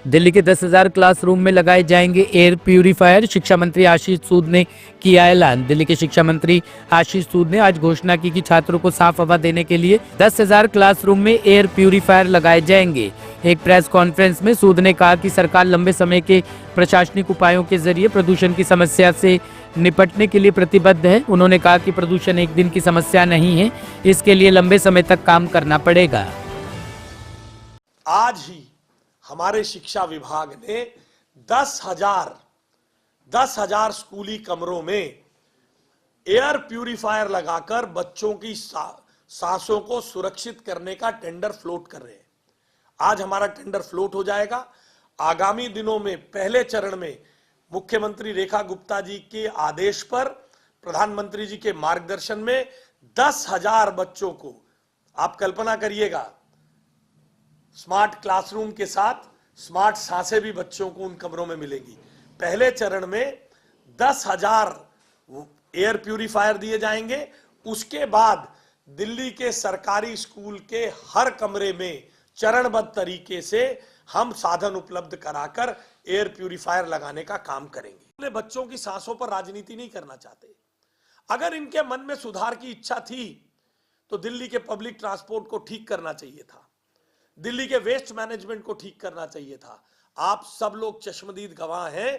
दिल्ली के 10,000 क्लासरूम में लगाए जाएंगे एयर प्यूरीफायर। शिक्षा मंत्री आशीष सूद ने किया ऐलान। दिल्ली के शिक्षा मंत्री आशीष सूद ने आज घोषणा की कि छात्रों को साफ हवा देने के लिए 10,000 क्लासरूम में एयर प्यूरीफायर लगाए जाएंगे। एक प्रेस कॉन्फ्रेंस में सूद ने कहा कि सरकार लंबे समय के प्रशासनिक उपायों के जरिए प्रदूषण की समस्या से निपटने के लिए प्रतिबद्ध है। उन्होंने कहा कि प्रदूषण एक दिन की समस्या नहीं है, इसके लिए लंबे समय तक काम करना पड़ेगा। आज ही हमारे शिक्षा विभाग ने 10,000 स्कूली कमरों में एयर प्यूरीफायर लगाकर बच्चों की सांसों को सुरक्षित करने का टेंडर फ्लोट कर रहे हैं। आज हमारा टेंडर फ्लोट हो जाएगा। आगामी दिनों में पहले चरण में मुख्यमंत्री रेखा गुप्ता जी के आदेश पर प्रधानमंत्री जी के मार्गदर्शन में 10,000 बच्चों को, आप कल्पना करिएगा, स्मार्ट क्लासरूम के साथ स्मार्ट सांसें भी बच्चों को उन कमरों में मिलेंगी। पहले चरण में 10,000 एयर प्यूरीफायर दिए जाएंगे। उसके बाद दिल्ली के सरकारी स्कूल के हर कमरे में चरणबद्ध तरीके से हम साधन उपलब्ध कराकर एयर प्यूरीफायर लगाने का काम करेंगे। बच्चों की सांसों पर राजनीति नहीं करना चाहते। अगर इनके मन में सुधार की इच्छा थी तो दिल्ली के पब्लिक ट्रांसपोर्ट को ठीक करना चाहिए था, दिल्ली के वेस्ट मैनेजमेंट को ठीक करना चाहिए था। आप सब लोग चश्मदीद गवाह हैं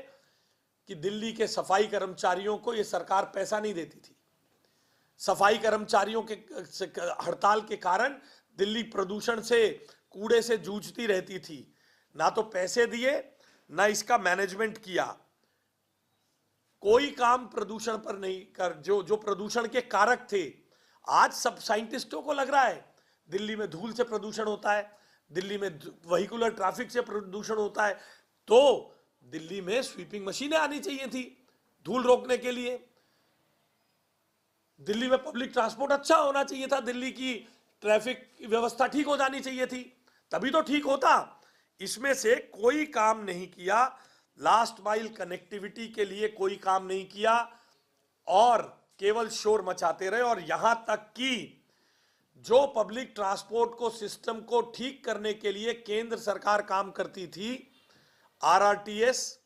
कि दिल्ली के सफाई कर्मचारियों को यह सरकार पैसा नहीं देती थी। सफाई कर्मचारियों के हड़ताल के कारण दिल्ली प्रदूषण से, कूड़े से जूझती रहती थी। ना तो पैसे दिए, ना इसका मैनेजमेंट किया। कोई काम प्रदूषण पर नहीं कर, जो प्रदूषण के कारक थे। आज सब साइंटिस्टों को लग रहा है दिल्ली में धूल से प्रदूषण होता है, दिल्ली में व्हीकुलर ट्रैफिक से प्रदूषण होता है, तो दिल्ली में स्वीपिंग मशीनें आनी चाहिए थी धूल रोकने के लिए। दिल्ली में पब्लिक ट्रांसपोर्ट अच्छा होना चाहिए था, दिल्ली की ट्रैफिक व्यवस्था ठीक हो जानी चाहिए थी, तभी तो ठीक होता। इसमें से कोई काम नहीं किया। लास्ट माइल कनेक्टिविटी के लिए कोई काम नहीं किया और केवल शोर मचाते रहे। और यहां तक कि जो पब्लिक ट्रांसपोर्ट को, सिस्टम को ठीक करने के लिए केंद्र सरकार काम करती थी, आरआरटीएस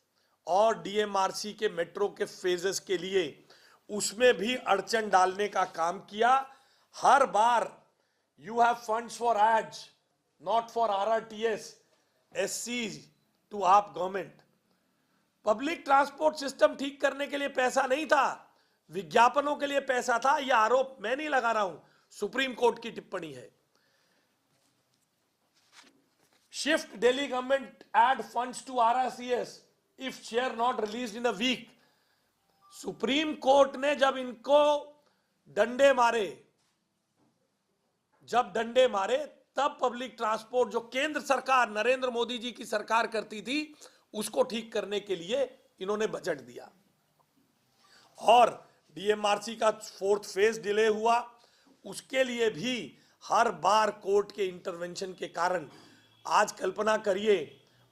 और डीएमआरसी के मेट्रो के फेजेस के लिए, उसमें भी अड़चन डालने का काम किया। हर बार you have funds for ads, not for RRTS, SC to AAP government. Public transport system ठीक करने के लिए पैसा नहीं था, विज्ञापनों के लिए पैसा था। यह आरोप मैं नहीं लगा रहा हूं, सुप्रीम कोर्ट की टिप्पणी है। Shift Delhi government add funds to RRCS if share not released in a week. Supreme court ने जब इनको डंडे मारे तब पब्लिक ट्रांसपोर्ट, जो केंद्र सरकार, नरेंद्र मोदी जी की सरकार करती थी, उसको ठीक करने के लिए इन्होंने बजट दिया। और डीएमआरसी का 4th फेज डिले हुआ, उसके लिए भी हर बार कोर्ट के इंटरवेंशन के कारण। आज कल्पना करिए,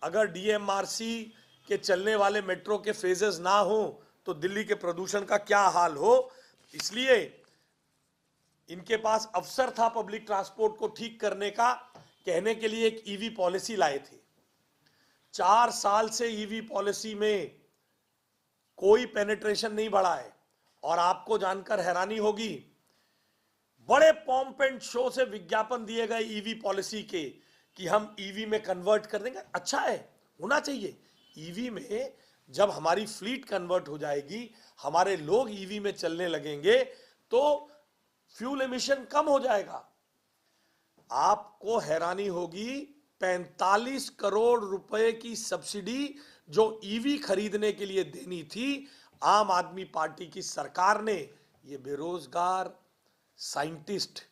अगर डीएमआरसी के चलने वाले मेट्रो के फेजेस ना हो तो दिल्ली के प्रदूषण का क्या हाल हो। इसलिए इनके पास अवसर था पब्लिक ट्रांसपोर्ट को ठीक करने का। कहने के लिए एक ईवी पॉलिसी लाए थे। 4 साल से ईवी पॉलिसी में कोई पेनिट्रेशन नहीं बढ़ा है। और आपको जानकर हैरानी होगी, बड़े पॉम्प एंड शो से विज्ञापन दिए गए ईवी पॉलिसी के कि हम ईवी में कन्वर्ट कर देंगे। अच्छा है, होना चाहिए। ईवी में जब हमारी फ्लीट कन्वर्ट हो जाएगी, हमारे लोग ईवी में चलने लगेंगे, तो फ्यूल एमिशन कम हो जाएगा। आपको हैरानी होगी, 45 करोड़ रुपए की सब्सिडी जो ईवी खरीदने के लिए देनी थी, आम आदमी पार्टी की सरकार ने, ये बेरोजगार साइंटिस्ट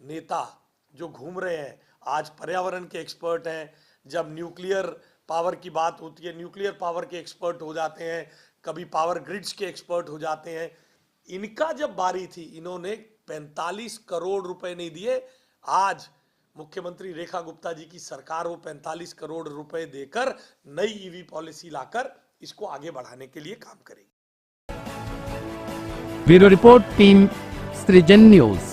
नेता जो घूम रहे हैं, आज पर्यावरण के एक्सपर्ट हैं, जब न्यूक्लियर पावर की बात होती है, न्यूक्लियर पावर के एक्सपर्ट हो जाते हैं, कभी पावर ग्रिड्स के एक्सपर्ट हो जाते हैं। इनका जब बारी थी, इन्होंने 45 करोड़ रुपए नहीं दिए। आज मुख्यमंत्री रेखा गुप्ता जी की सरकार वो 45 करोड़ रुपए देकर नई ईवी पॉलिसी लाकर इसको आगे बढ़ाने के लिए काम करेगी। ब्यूरो रिपोर्ट, टीम सृजन न्यूज।